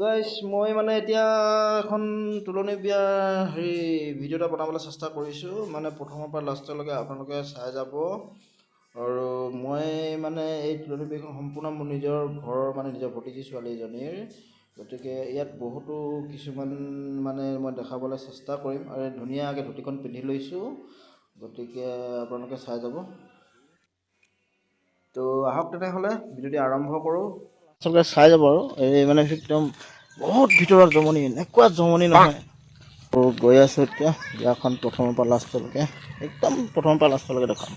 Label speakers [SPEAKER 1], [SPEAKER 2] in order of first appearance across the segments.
[SPEAKER 1] Guys মই মানে এতিয়া এখন তুলনি বিয়া ভিডিঅ' এটা বনাবলৈ চেষ্টা কৰিছোঁ। মানে প্ৰথমৰ পৰা লাষ্টলৈকে আপোনালোকে চাই যাব। আৰু মই মানে এই তুলনি বিয়াখন সম্পূৰ্ণ মোৰ নিজৰ ঘৰৰ নিজৰ ভতিজী ছোৱালীজনীৰ। গতিকে ইয়াত বহুতো কিছুমান মই দেখাবলৈ চেষ্টা কৰিম আৰু ধুনীয়াকৈ ধুতিখন পিন্ধি লৈছোঁ। গতিকে আপোনালোকে চাই যাব। তো আহক তেনেহ'লে ভিডিঅ'টি আৰম্ভ কৰোঁ। আচলতে চাই যাব আৰু এই একদম বহুত ভিতৰত জমনি, এনেকুৱা জমনি নহয়। গৈ আছোঁ এতিয়া বিয়াখন প্ৰথমৰ পৰা লাষ্টলৈকে, একদম প্ৰথমৰ পৰা লাষ্টলৈকে দেখাম।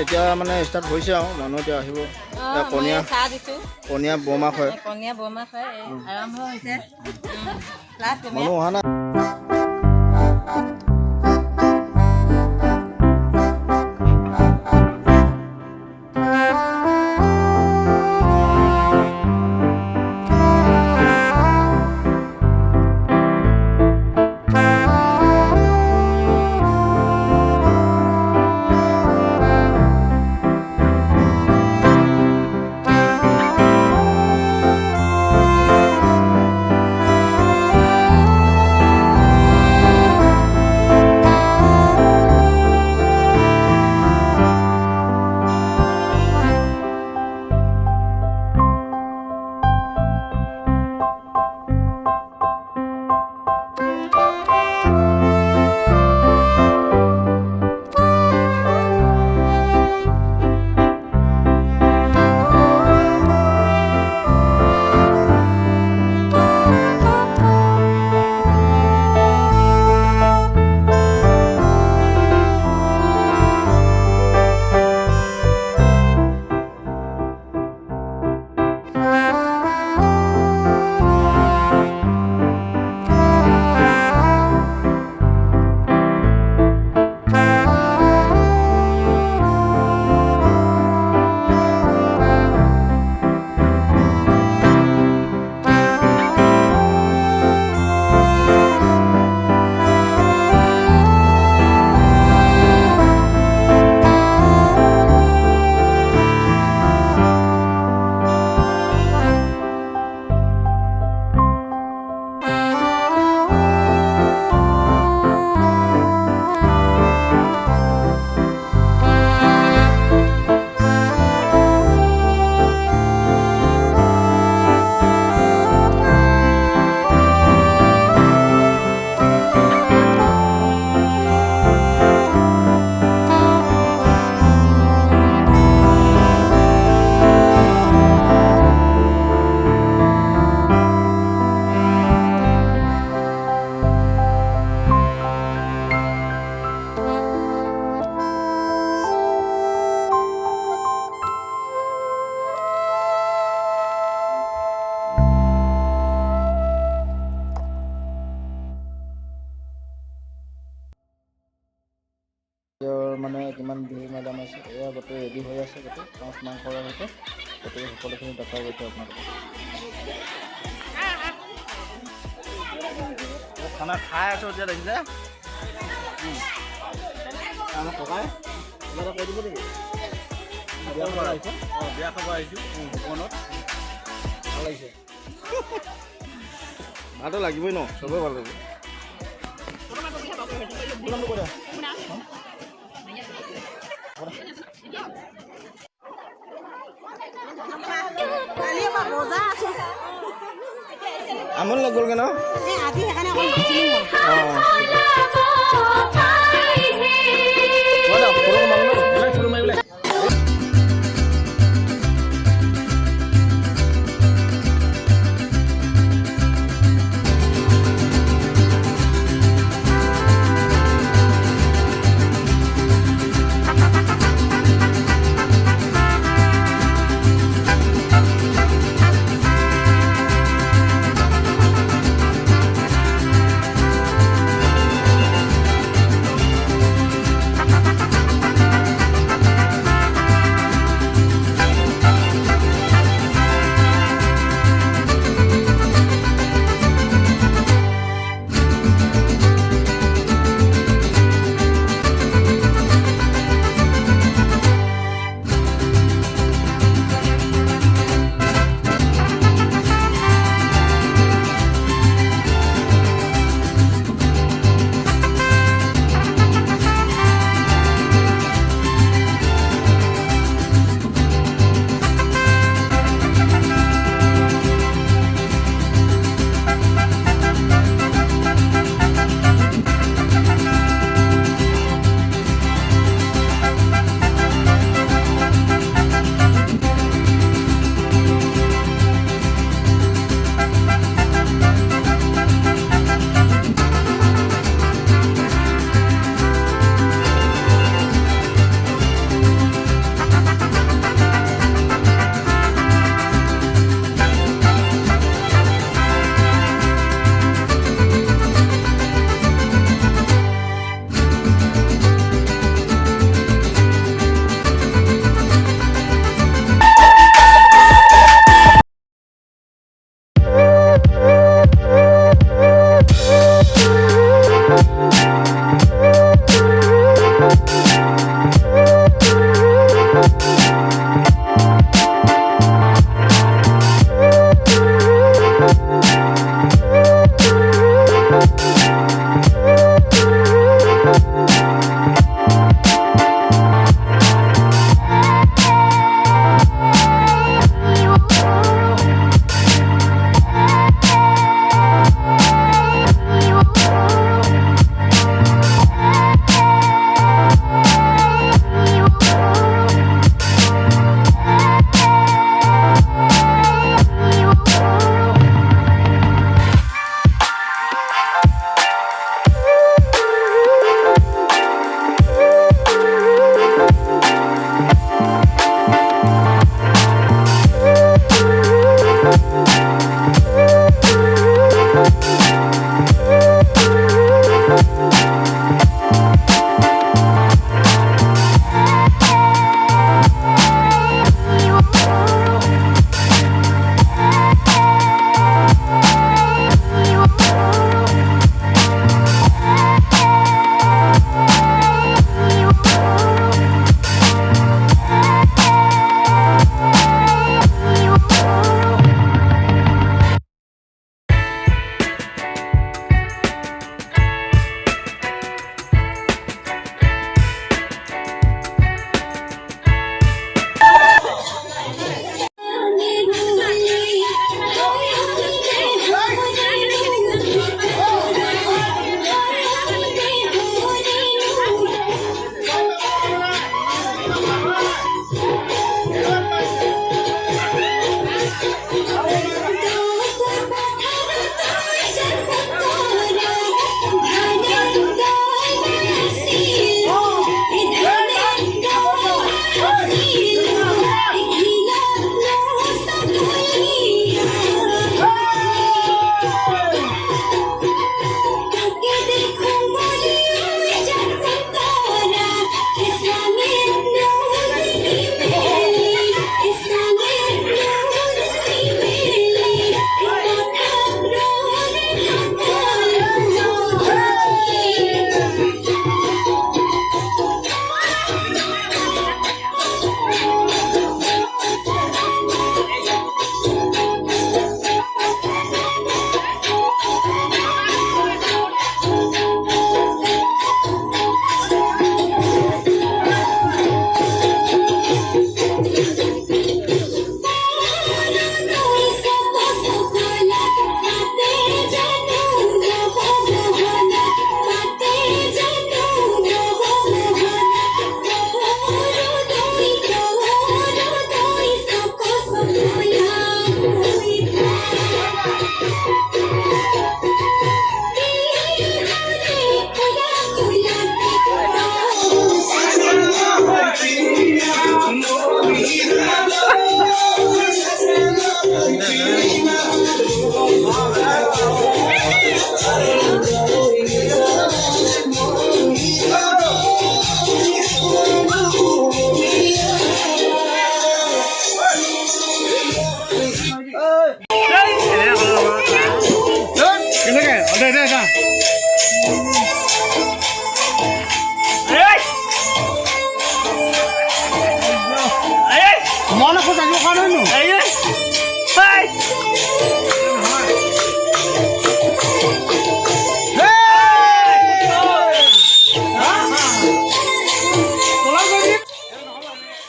[SPEAKER 1] এতিয়া মানে ষ্টাৰ্ট হৈছে আৰু মানুহ এতিয়া আহিব কণীয়া বৰমাহ হয়
[SPEAKER 2] আৰম্ভ হৈছে
[SPEAKER 1] মানুহ অহা নাই মানে কিমান বিহু মেলা মাৰিছে এয়া গোটেই ৰেডি হৈ আছে গোটেই মাছ মাংসৰ সৈতে গোটেই সকলোখিনি দেখাব গৈছে আপোনালোকে খানা খাই আছো এতিয়া দেখিছে আমাৰ ককাই কিবা এটা কৈ দিব নেকি বিয়া খাব আহিছে বিয়া খাব আহিছোঁ ভৱনত ভাল লাগিছে ভালটো লাগিবই ন চবেই ভাল লাগিব আমন লাগ গ'লগে ন আজি সেইকাৰণে অকণ নাছিলোঁ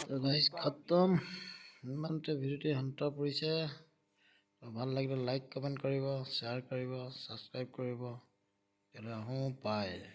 [SPEAKER 1] তো গাইজ খতম ইমানতে ভিডিঅ'টি শান্ত পৰিছে ভাল লাগিলে লাইক কমেণ্ট কৰিব শ্বেয়াৰ কৰিব ছাবস্ক্ৰাইব কৰিব তেতিয়াহ'লে আহোঁ পায়